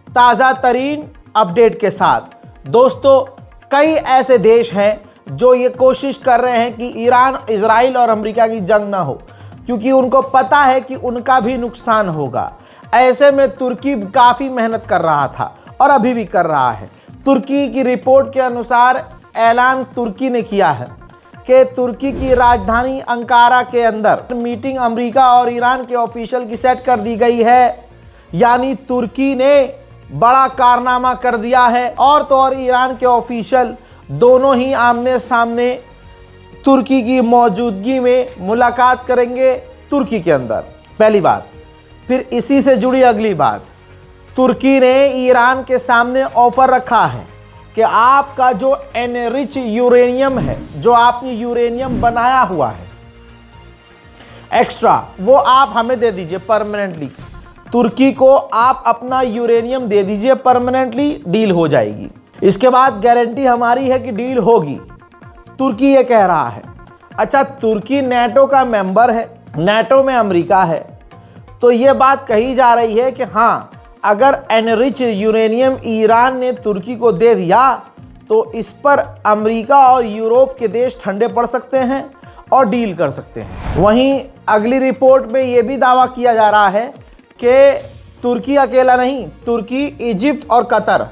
ताज़ा तरीन अपडेट के साथ। दोस्तों, कई ऐसे देश हैं जो ये कोशिश कर रहे हैं कि ईरान, इजराइल और अमेरिका की जंग ना हो, क्योंकि उनको पता है कि उनका भी नुकसान होगा। ऐसे में तुर्की काफ़ी मेहनत कर रहा था और अभी भी कर रहा है। तुर्की की रिपोर्ट के अनुसार ऐलान तुर्की ने किया है कि तुर्की की राजधानी अंकारा के अंदर मीटिंग अमेरिका और ईरान के ऑफिशियल की सेट कर दी गई है। यानी तुर्की ने बड़ा कारनामा कर दिया है। और तो और ईरान के ऑफिशियल दोनों ही आमने सामने तुर्की की मौजूदगी में मुलाकात करेंगे तुर्की के अंदर, पहली बात। फिर इसी से जुड़ी अगली बात, तुर्की ने ईरान के सामने ऑफर रखा है कि आपका जो एनरिच यूरेनियम है, जो आपने यूरेनियम बनाया हुआ है एक्स्ट्रा, वो आप हमें दे दीजिए परमानेंटली। तुर्की को आप अपना यूरेनियम दे दीजिए परमानेंटली, डील हो जाएगी। इसके बाद गारंटी हमारी है कि डील होगी, तुर्की ये कह रहा है। अच्छा, तुर्की नेटो का मेंबर है, नेटो में अमेरिका है, तो ये बात कही जा रही है कि हाँ, अगर एनरिच यूरेनियम ईरान ने तुर्की को दे दिया तो इस पर अमेरिका और यूरोप के देश ठंडे पड़ सकते हैं और डील कर सकते हैं। वहीं अगली रिपोर्ट में ये भी दावा किया जा रहा है कि तुर्की अकेला नहीं, तुर्की, इजिप्ट और कतर,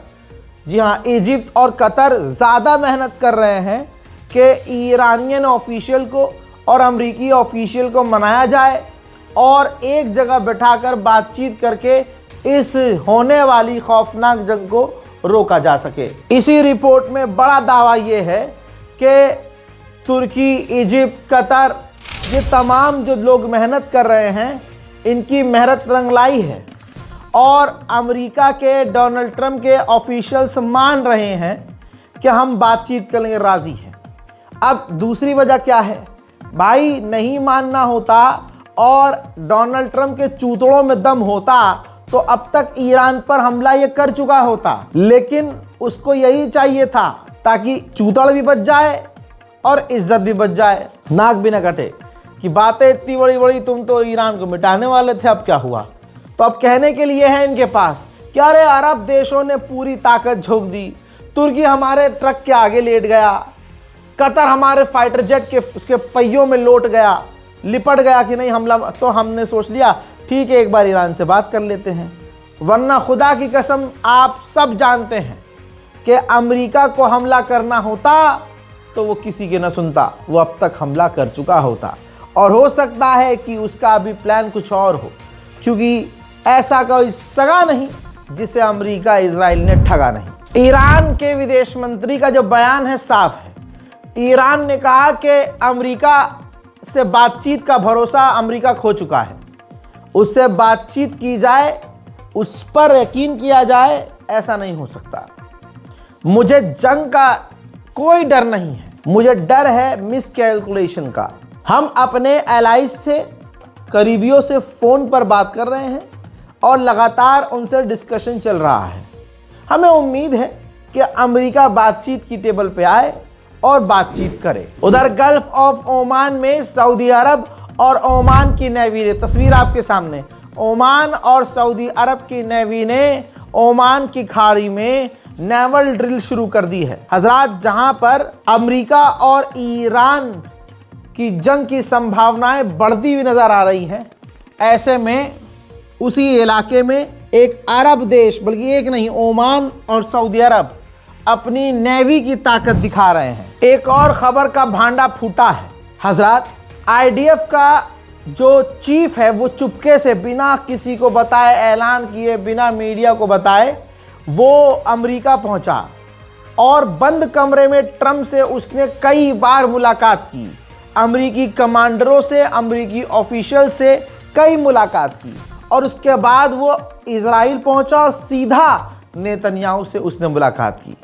जी हाँ, इजिप्ट और कतर ज़्यादा मेहनत कर रहे हैं कि ईरानियन ऑफिशियल को और अमरीकी ऑफिशियल को मनाया जाए और एक जगह बैठाकर बातचीत करके इस होने वाली खौफनाक जंग को रोका जा सके। इसी रिपोर्ट में बड़ा दावा ये है कि तुर्की, इजिप्ट, कतर, ये तमाम जो लोग मेहनत कर रहे हैं, इनकी मेहनत रंग लाई है और अमेरिका के डोनाल्ड ट्रंप के ऑफिशियल्स मान रहे हैं कि हम बातचीत करने राज़ी हैं। अब दूसरी वजह क्या है भाई, नहीं मानना होता और डोनाल्ड ट्रंप के चूतड़ों में दम होता तो अब तक ईरान पर हमला ये कर चुका होता, लेकिन उसको यही चाहिए था ताकि चूतड़ भी बच जाए और इज्जत भी बच जाए, नाक भी न कटे कि बातें इतनी बड़ी बड़ी, तुम तो ईरान को मिटाने वाले थे, अब क्या हुआ। तो अब कहने के लिए है इनके पास कि अरे अरब देशों ने पूरी ताकत झोंक दी, तुर्की हमारे ट्रक के आगे लेट गया, कतर हमारे फाइटर जेट के उसके पहियों में लोट गया, लिपट गया कि नहीं हमला। तो हमने सोच लिया ठीक है, एक बार ईरान से बात कर लेते हैं। वरना खुदा की कसम आप सब जानते हैं कि अमेरिका को हमला करना होता तो वो किसी के न सुनता, वो अब तक हमला कर चुका होता। और हो सकता है कि उसका अभी प्लान कुछ और हो, क्योंकि ऐसा कोई सगा नहीं जिसे अमेरिका, इजराइल ने ठगा नहीं। ईरान के विदेश मंत्री का जो बयान है साफ है। ईरान ने कहा कि अमेरिका से बातचीत का भरोसा अमेरिका खो चुका है, उससे बातचीत की जाए, उस पर यकीन किया जाए, ऐसा नहीं हो सकता। मुझे जंग का कोई डर नहीं है, मुझे डर है मिसकैलकुलेशन का। हम अपने एलाइज से, करीबियों से फ़ोन पर बात कर रहे हैं और लगातार उनसे डिस्कशन चल रहा है। हमें उम्मीद है कि अमेरिका बातचीत की टेबल पे आए और बातचीत करे। उधर गल्फ ऑफ ओमान में सऊदी अरब और ओमान की नेवी ने, तस्वीर आपके सामने, ओमान और सऊदी अरब की नेवी ने ओमान की खाड़ी में नेवल ड्रिल शुरू कर दी है हजरात, जहां पर अमेरिका और ईरान की जंग की संभावनाएं बढ़ती हुई नजर आ रही हैं। ऐसे में उसी इलाके में एक अरब देश, बल्कि एक नहीं, ओमान और सऊदी अरब अपनी नेवी की ताकत दिखा रहे हैं। एक और खबर का भांडा फूटा है हजरात। आईडीएफ का जो चीफ है वो चुपके से, बिना किसी को बताए, ऐलान किए, बिना मीडिया को बताए, वो अमेरिका पहुंचा और बंद कमरे में ट्रंप से उसने कई बार मुलाकात की। अमेरिकी कमांडरों से, अमेरिकी ऑफिशियल से कई मुलाकात की और उसके बाद वो इजराइल पहुंचा और सीधा नेतन्याहू से उसने मुलाकात की।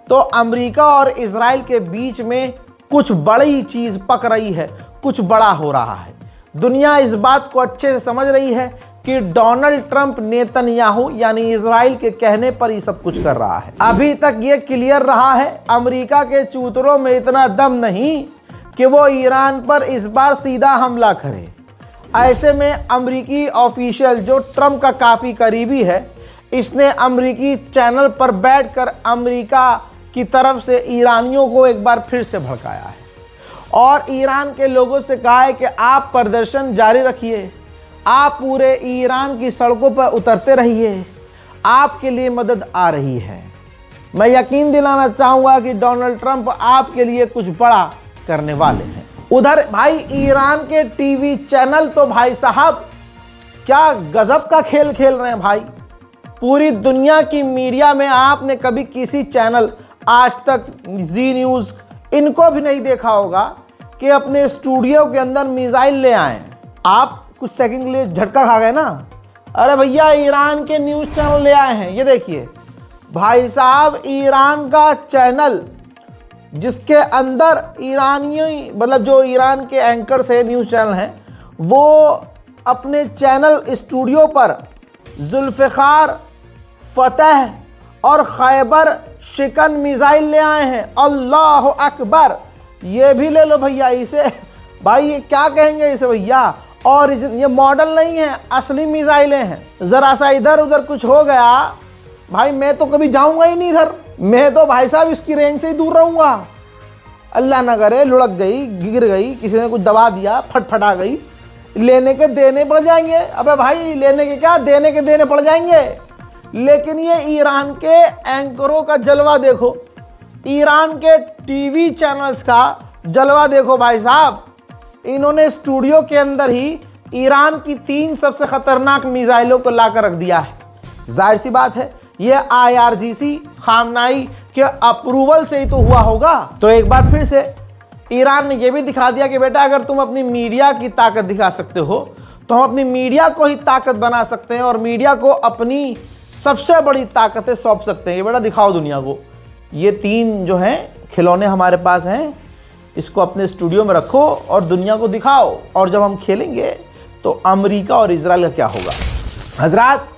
तो अमेरिका और इजराइल के बीच में कुछ बड़ी चीज़ पक रही है, कुछ बड़ा हो रहा है। दुनिया इस बात को अच्छे से समझ रही है कि डोनाल्ड ट्रंप नेतन्याहू यानी इजराइल के कहने पर ही सब कुछ कर रहा है। अभी तक ये क्लियर रहा है, अमेरिका के चूतरों में इतना दम नहीं कि वो ईरान पर इस बार सीधा हमला करे। ऐसे में अमेरिकी ऑफिशियल जो ट्रंप का काफ़ी करीबी है, इसने अमेरिकी चैनल पर बैठकर अमेरिका की तरफ से ईरानियों को एक बार फिर से भड़काया है और ईरान के लोगों से कहा है कि आप प्रदर्शन जारी रखिए, आप पूरे ईरान की सड़कों पर उतरते रहिए, आपके लिए मदद आ रही है। मैं यकीन दिलाना चाहूँगा कि डोनाल्ड ट्रंप आपके लिए कुछ बड़ा करने वाले हैं। उधर भाई ईरान के टीवी चैनल तो भाई साहब क्या गजब का खेल खेल रहे हैं भाई। पूरी दुनिया की मीडिया में आपने कभी किसी चैनल, आज तक, जी न्यूज़, इनको भी नहीं देखा होगा कि अपने स्टूडियो के अंदर मिसाइल ले आए। आप कुछ सेकंड के लिए झटका खा गए ना, अरे भैया ईरान के न्यूज़ चैनल ले आए हैं। ये देखिए भाई साहब, ईरान का चैनल जिसके अंदर ईरानी, मतलब जो ईरान के एंकर्स है, न्यूज़ चैनल हैं, वो अपने चैनल स्टूडियो पर जुल्फ़िकार, फतह और खैबर शिकन मिसाइल ले आए हैं। अल्लाह अकबर। ये भी ले लो भैया इसे, भाई ये क्या कहेंगे इसे भैया। और ये मॉडल नहीं है, असली मिसाइलें हैं। ज़रा सा इधर उधर कुछ हो गया भाई, मैं तो कभी जाऊंगा ही नहीं इधर, मैं तो भाई साहब इसकी रेंज से ही दूर रहूंगा। अल्लाह ना करे लुढ़क गई, गिर गई, किसी ने कुछ दबा दिया, फटफटा गई, लेने के देने पड़ जाएंगे। अबे भाई लेने के क्या, देने के देने पड़ जाएंगे। लेकिन ये ईरान के एंकरों का जलवा देखो, ईरान के टीवी चैनल्स का जलवा देखो भाई साहब। इन्होंने स्टूडियो के अंदर ही ईरान की 3 सबसे खतरनाक मिसाइलों को लाकर रख दिया है। जाहिर सी बात है ये IRGC खामनाई के अप्रूवल से ही तो हुआ होगा। तो एक बार फिर से ईरान ने यह भी दिखा दिया कि बेटा अगर तुम अपनी मीडिया की ताकत दिखा सकते हो तो हम अपनी मीडिया को ही ताकत बना सकते हैं और मीडिया को अपनी सबसे बड़ी ताकतें सौंप सकते हैं। ये बेटा दिखाओ दुनिया को, ये 3 जो हैं खिलौने हमारे पास हैं, इसको अपने स्टूडियो में रखो और दुनिया को दिखाओ, और जब हम खेलेंगे तो अमेरिका और इजराइल का क्या होगा। हजरात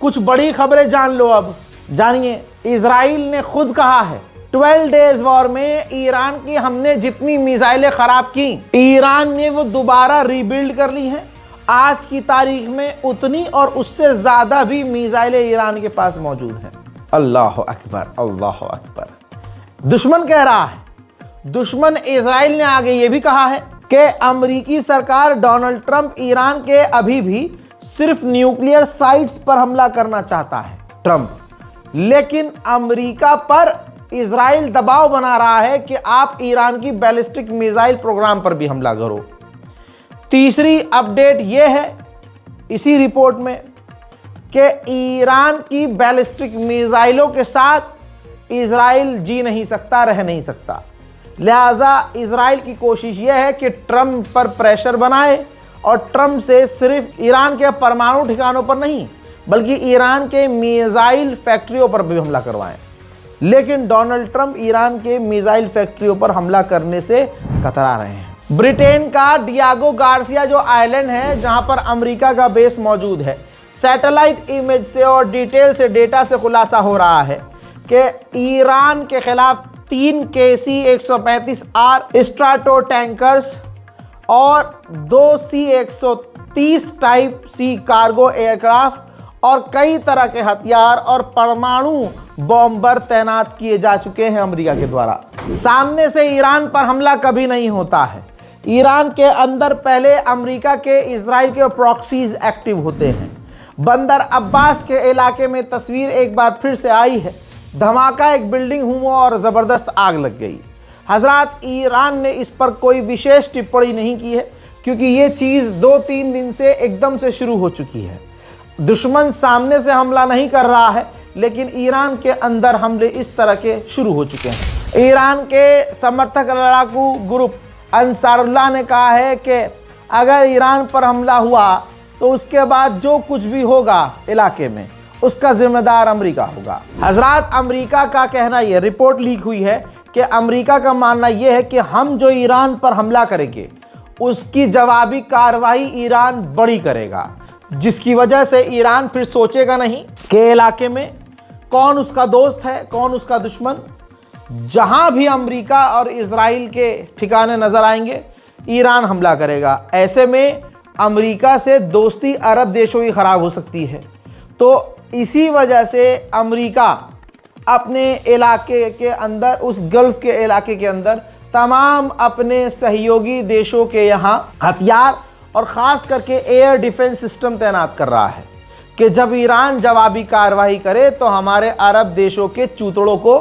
कुछ बड़ी खबरें जान लो। अब जानिए, इजराइल ने खुद कहा है 12 डेज वॉर में ईरान की हमने जितनी मिसाइलें खराब की, ईरान ने वो दोबारा रीबिल्ड कर ली हैं। आज की तारीख में उतनी और उससे ज्यादा भी मिसाइलें ईरान के पास मौजूद हैं। अल्लाह अकबर, अल्लाह अकबर। दुश्मन कह रहा है, दुश्मन इजराइल ने आगे ये भी कहा है कि अमेरिकी सरकार डोनाल्ड ट्रंप ईरान के अभी भी सिर्फ न्यूक्लियर साइट्स पर हमला करना चाहता है ट्रंप, लेकिन अमेरिका पर इजराइल दबाव बना रहा है कि आप ईरान की बैलिस्टिक मिसाइल प्रोग्राम पर भी हमला करो। तीसरी अपडेट यह है इसी रिपोर्ट में कि ईरान की बैलिस्टिक मिसाइलों के साथ इजराइल जी नहीं सकता, रह नहीं सकता। लिहाजा इजराइल की कोशिश यह है कि ट्रंप पर प्रेशर बनाए और ट्रंप से सिर्फ ईरान के परमाणु ठिकानों पर नहीं बल्कि ईरान के मिसाइल फैक्ट्रियों पर भी हमला करवाएं। लेकिन डोनाल्ड ट्रंप ईरान के मिसाइल फैक्ट्रियों पर हमला करने से कतरा रहे हैं। ब्रिटेन का डियागो गार्सिया जो आइलैंड है जहां पर अमेरिका का बेस मौजूद है, सैटेलाइट इमेज से और डिटेल से, डेटा से खुलासा हो रहा है कि ईरान के खिलाफ 3 KC-135R स्ट्राटो टैंकर्स और 2 C-130 टाइप सी कार्गो एयरक्राफ्ट और कई तरह के हथियार और परमाणु बॉम्बर तैनात किए जा चुके हैं अमेरिका के द्वारा। सामने से ईरान पर हमला कभी नहीं होता है। ईरान के अंदर पहले अमेरिका के, इजराइल के प्रॉक्सीज एक्टिव होते हैं। बंदर अब्बास के इलाके में तस्वीर एक बार फिर से आई है, धमाका, एक बिल्डिंग हुआ और ज़बरदस्त आग लग गई। हजरात ईरान ने इस पर कोई विशेष टिप्पणी नहीं की है क्योंकि ये चीज़ 2-3 दिन से एकदम से शुरू हो चुकी है। दुश्मन सामने से हमला नहीं कर रहा है लेकिन ईरान के अंदर हमले इस तरह के शुरू हो चुके हैं। ईरान के समर्थक लड़ाकू ग्रुप अंसारुल्लाह ने कहा है कि अगर ईरान पर हमला हुआ तो उसके बाद जो कुछ भी होगा इलाके में उसका जिम्मेदार अमेरिका होगा। हजरात अमेरिका का कहना यह, रिपोर्ट लीक हुई है कि अमेरिका का मानना यह है कि हम जो ईरान पर हमला करेंगे उसकी जवाबी कार्रवाई ईरान बड़ी करेगा, जिसकी वजह से ईरान फिर सोचेगा नहीं कि इलाके में कौन उसका दोस्त है कौन उसका दुश्मन। जहां भी अमेरिका और इजराइल के ठिकाने नजर आएंगे ईरान हमला करेगा। ऐसे में अमेरिका से दोस्ती अरब देशों की खराब हो सकती है। तो इसी वजह से अमेरिका अपने इलाके के अंदर, उस गल्फ के इलाके के अंदर तमाम अपने सहयोगी देशों के यहाँ हथियार और ख़ास करके एयर डिफेंस सिस्टम तैनात कर रहा है कि जब ईरान जवाबी कार्रवाई करे तो हमारे अरब देशों के चूतड़ों को